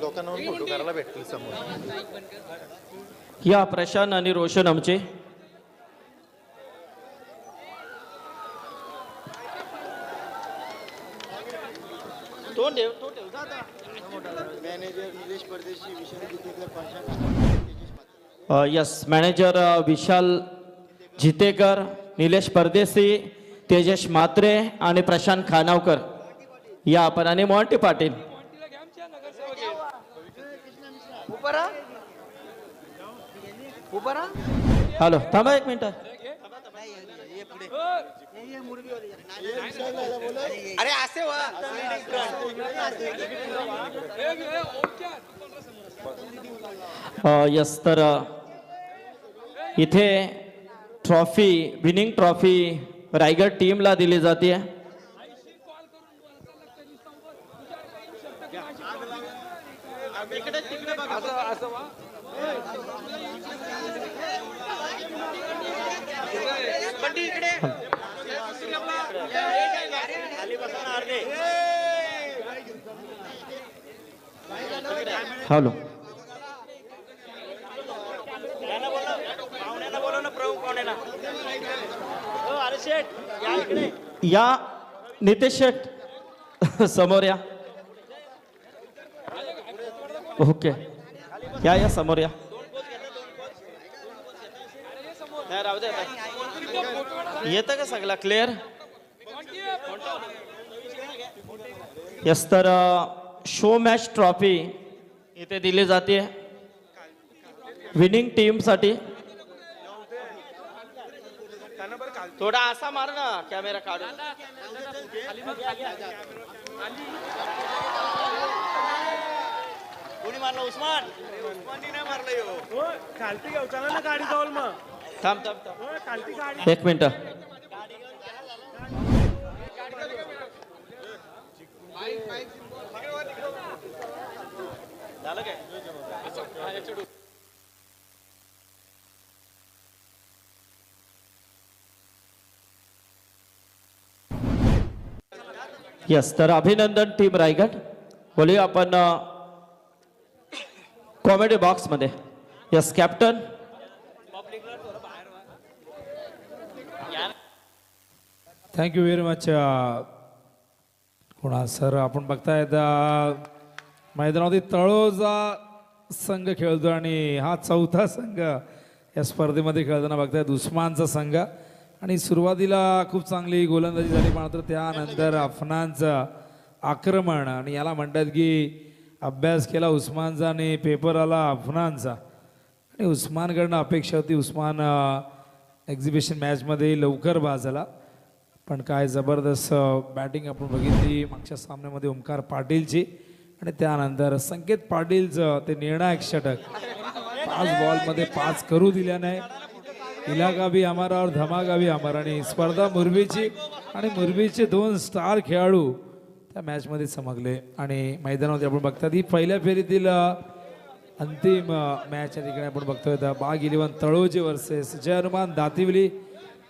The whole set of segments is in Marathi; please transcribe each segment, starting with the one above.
लोकांना फोटो करायला भेटतील समोर. या प्रशांत आणि रोशन आमचे. तो ठेव जा आता. मॅनेजर निलेश परदेशी, विशाल जितेकर, यस मॅनेजर विशाल जितेकर, निलेश परदेशी, तेजस म्हात्रे आणि प्रशांत खानावकर या आपण आणि मॉन्टी पाटील. हॅलो थांबा एक मिनिट. अरे असे यस तर इथे ट्रॉफी, विनिंग ट्रॉफी रायगड टीमला दिली जाते. हॅलो या नितेश शेठ समोर या. ओके या समोर या. येतं का सगळा क्लिअर. यस तर शो मॅच ट्रॉफी इथे दिली जाते विनिंग टीम साठी. थोडा असा मार ना कॅमेरा काढून. कोणी मारलं? उस्मान. उस्माननी नाही मारलं. खालती घेऊ चला ना गाडी जाऊन मग. थांब थांब थांब खालती गाडी. एक मिनिट. झालं काय? यस तर अभिनंदन टीम रायगड. बोलूया आपण कॉमेडी बॉक्स मध्ये. Yes captain. Thank you very much Kunal sir. आपण बघतायत मैदानामध्ये तळोजा संघ खेळतो आणि हा चौथा संघ या स्पर्धेमध्ये खेळताना बघतायत उस्मानचा संघ. आणि सुरुवातीला खूप चांगली गोलंदाजी झाली, मात्र त्यानंतर अफनानचं आक्रमण. आणि याला म्हणतात की अभ्यास केला उस्मानचा आणि पेपर आला अफनानचा. आणि उस्मानकडनं अपेक्षा होती उस्मान एक्झिबिशन मॅचमध्ये लवकर बाद झाला, पण काय जबरदस्त बॅटिंग आपण बघितली मागच्या सामन्यामध्ये ओमकार पाटीलची. आणि त्यानंतर संकेत पाटीलचं ते निर्णायक षटक. 5 बॉलमध्ये 5 करू दिल्या नाही. इलाका भी हमारा और धमाका भी हमारा. आणि स्पर्धा मुरबीची आणि मुरबीचे 2 स्टार खेळाडू त्या मॅचमध्ये चमकले. आणि मैदानामध्ये आपण बघतात ही पहिल्या फेरीतील अंतिम मॅच या ठिकाणी आपण बघतोय. बाग 11 तळोजे वर्सेस जय हनुमान दातिवली.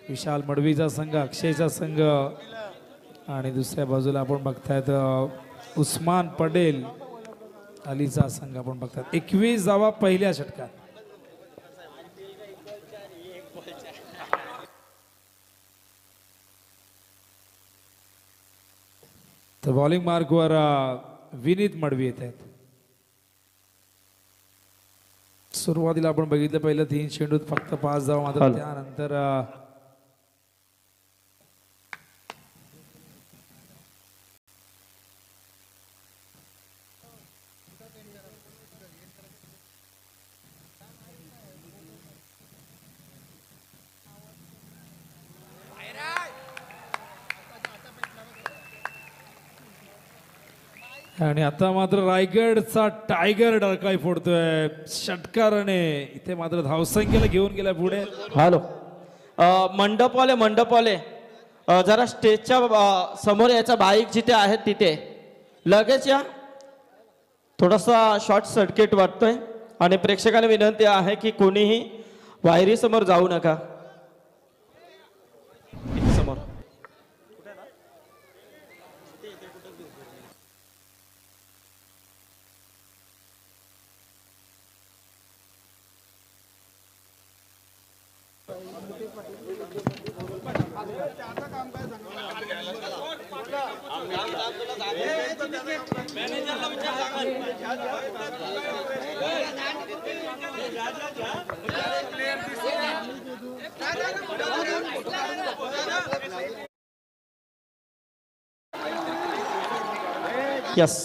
विशाल मडवीचा संघ, अक्षयचा संघ. आणि दुसऱ्या बाजूला आपण बघतायत उस्मान पटेल अलीचा संघ आपण बघतात. 21 धावा पहिल्या षटकात. तर बॉलिंग मार्कवर विनीत मडवी येत आहेत. सुरुवातीला आपण बघितलं पहिलं 3 चेंडूत फक्त 5 धावा, मात्र त्यानंतर आणि आता मात्र रायगडचा टायगर डरकाळी फोडतोय षटकाराने. इथे मात्र धावसंख्येला घेऊन गेलाय पुढे. हॅलो मंडपवाले जरा स्टेजच्या समोर याचा बाईक जिथे आहेत तिथे लगेच या. थोडासा शॉर्ट सर्किट वाटतोय आणि प्रेक्षकांना विनंती आहे की कोणीही वायरी समोर जाऊ नका. समोर यस.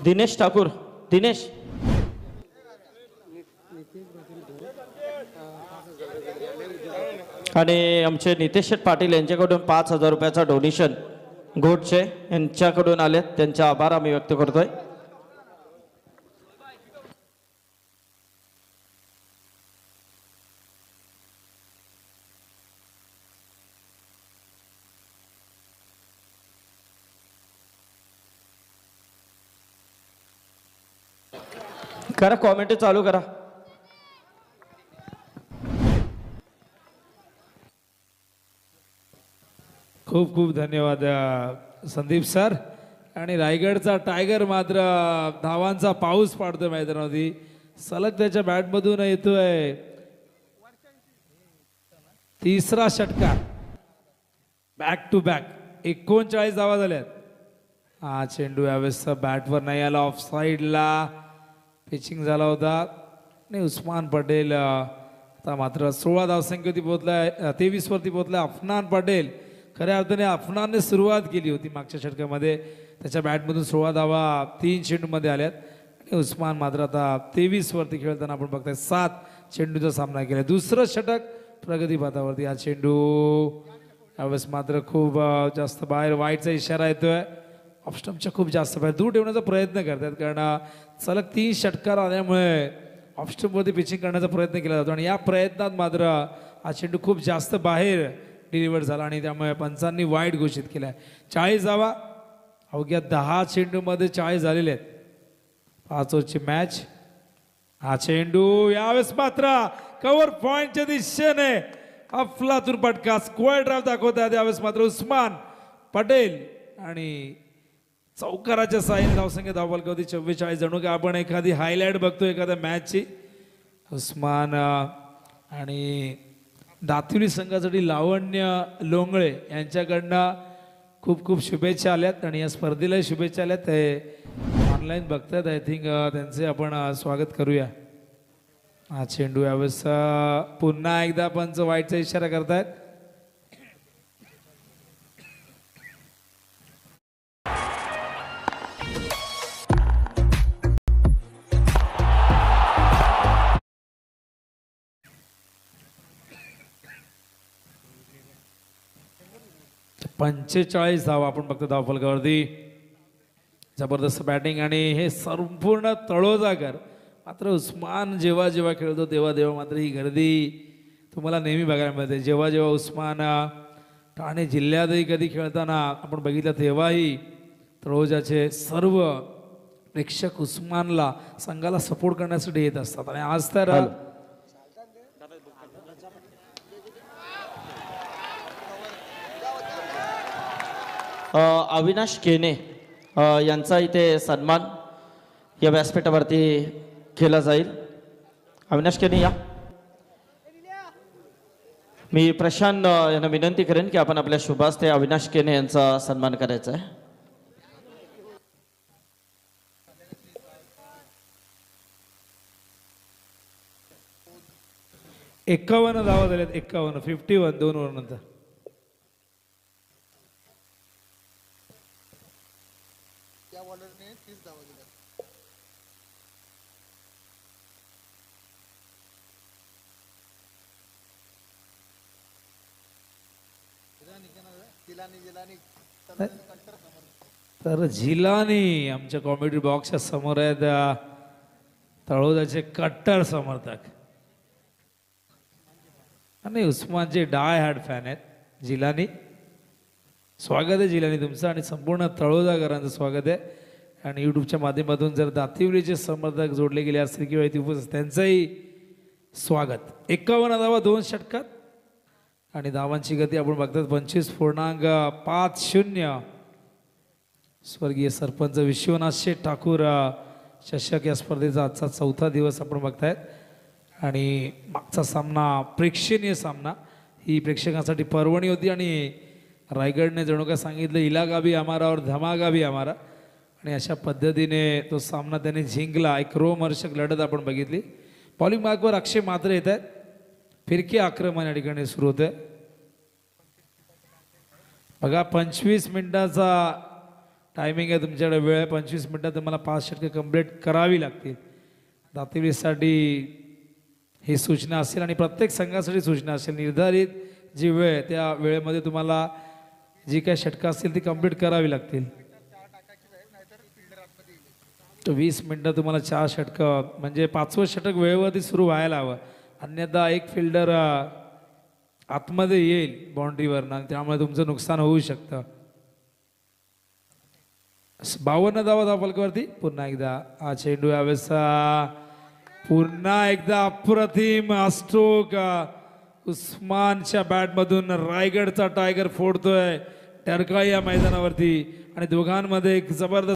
दिनेश ठाकूर. दिनेश. आणि आमचे नितेश शेठ पाटील यांच्याकडून 5,000 रुपयाचा डोनेशन घोटचे यांच्याकडून आलेत, त्यांचे आभार आम्ही व्यक्त करतोय. करा कॉमेंट चालू करा. खूप खूप धन्यवाद संदीप सर. आणि रायगडचा टायगर मात्र धावांचा पाऊस पाडतोय मैदानावरती. सलग त्याच्या बॅटमधून येतोय तिसरा षटकार. बॅक टू बॅक 39 धावा झाल्यात. हा चेंडू यावेळेस बॅटवर नाही आला, ऑफ साईडला पिचिंग झाला होता. आणि उस्मान पटेल आता मात्र 16 धावसंख्येवरती पोहोचलाय, 23 वरती पोहोचलाय अफनान पटेल. खऱ्या अर्थाने अफनानने सुरुवात केली होती मागच्या षटकामध्ये. त्याच्या बॅटमधून 16 धावा 3 चेंडूमध्ये आल्यात. आणि उस्मान मात्र आता 23 वरती खेळताना आपण बघताय 7 चेंडूचा सामना केला. दुसरं षटक प्रगतीपथावरती. हा चेंडू यावेळेस मात्र खूप जास्त बाहेर, वाईटचा इशारा येतोय. ऑफस्टम्पच्या खूप जास्त बाहेर दूर ठेवण्याचा प्रयत्न करतात, कारण सलग 3 षटकार आल्यामुळे ऑफस्टम्पवरती पिचिंग करण्याचा प्रयत्न केला जातो. आणि या प्रयत्नात मात्र हा चेंडू खूप जास्त बाहेर डिलिव्हर झाला आणि त्यामुळे पंचांनी वाईट घोषित केला आहे. 40 धावा अवघ्या 10 चेंडूमध्ये 40 झालेले आहेत. 5 ओव्हरची मॅच. हा चेंडू यावेळेस मात्र कव्हर पॉइंटच्या दिशेने अफलातून फटका, स्क्वेअर ड्राईव्ह दाखवतात. यावेळेस मात्र उस्मान पटेल आणि चौकाराच्या साह्याने धावसंख्या धावफलकावरती 44. जणू की आपण एखादी हायलाइट बघतो एखाद्या मॅचची. उस्मान आणि दातिवली संघासाठी लावण्य लोंगळे यांच्याकडनं खूप खूप शुभेच्छा आल्यात आणि या स्पर्धेलाही शुभेच्छा आल्यात. ते ऑनलाईन बघतात, आय थिंक त्यांचे आपण स्वागत करूया. हा चेंडू यावेळेस पुन्हा एकदा पंच वाईटचा इशारा करतायत. पंचेचाळीस धावा आपण बघतो धावफलकावरती. जबरदस्त बॅटिंग आणि हे संपूर्ण तळोजाकर. मात्र उस्मान जेव्हा जेव्हा खेळतो तेव्हा मात्र ही गर्दी तुम्हाला नेहमी बघायला मिळते. जेव्हा जेव्हा उस्मान ठाणे जिल्ह्यातही कधी खेळताना आपण बघितलं तेव्हाही तळोजाचे सर्व प्रेक्षक उस्मानला संघाला सपोर्ट करण्यासाठी येत असतात. आणि आज तर अविनाश केने यांचा इथे सन्मान या व्यासपीठावरती केला जाईल. अविनाश केने या. मी प्रशांत यांना विनंती करेन की आपण आपल्या शुभास्ते अविनाश केने यांचा सन्मान करायचा आहे. एकावन्न धावा झाल्यात. 51 2 ओव्हर नंतर. तर झिलानी आमच्या कॉमेडी बॉक्सच्या समोर आहेत तळोजाचे कट्टर समर्थक आणि उस्मानचे डाय हार्ड फॅन आहेत झिलानी. स्वागत आहे जिल्ह्याने तुमचं आणि संपूर्ण तळोजाकरांचं स्वागत आहे. आणि यूट्यूबच्या माध्यमातून जर दातिवलीचे समर्थक जोडले गेले असतील किंवा इथे उपस्थित त्यांचंही स्वागत. 51 धावा 2 षटकात आणि धावांची गती आपण बघतात 25.50. स्वर्गीय सरपंच विश्वनाथ शेठ ठाकूर चषक या स्पर्धेचा आजचा 4था दिवस आपण बघतायत. आणि मागचा सामना प्रेक्षणीय सामना, ही प्रेक्षकांसाठी पर्वणी होती आणि रायगडने जणू काय सांगितलं इलाका भी हमारा और धमाका भी हमारा. आणि अशा पद्धतीने तो सामना त्याने जिंकला. एक रोमहर्षक लढत आपण बघितली. बॉलिंग मार्कवर अक्षय मात्र येत आहेत. फिरकी आक्रमण या ठिकाणी सुरू होत आहे. बघा 25 मिनिटाचा टायमिंग आहे तुमच्याकडे, वेळ आहे. 25 मिनिटात तुम्हाला 5 षटके कंप्लीट करावी लागतील. दातिवलीसाठी ही सूचना असेल आणि प्रत्येक संघासाठी सूचना असेल. निर्धारित जी वेळ आहे त्या वेळेमध्ये तुम्हाला जी काही षटकं असतील ती कंप्लीट करावी लागतील. 20 मिनिटं तुम्हाला 4 षटकं म्हणजे 5वं षटक वेळेवरती सुरू व्हायला हवं. अन्यथा एक फिल्डर आतमध्ये येईल बाउंड्रीवरनं आणि त्यामुळे तुमचं नुकसान होऊ शकतं. 52 धावा धावफलकावरती. पुन्हा एकदा हा चेंडू यावेळेस पुन्हा एकदा अप्रतिम स्ट्रोक उस्मानच्या बॅटमधून रायगडचा टायगर फोडतोय टरका या मैदानावरती. आणि दोघांमध्ये एक जबरदस्त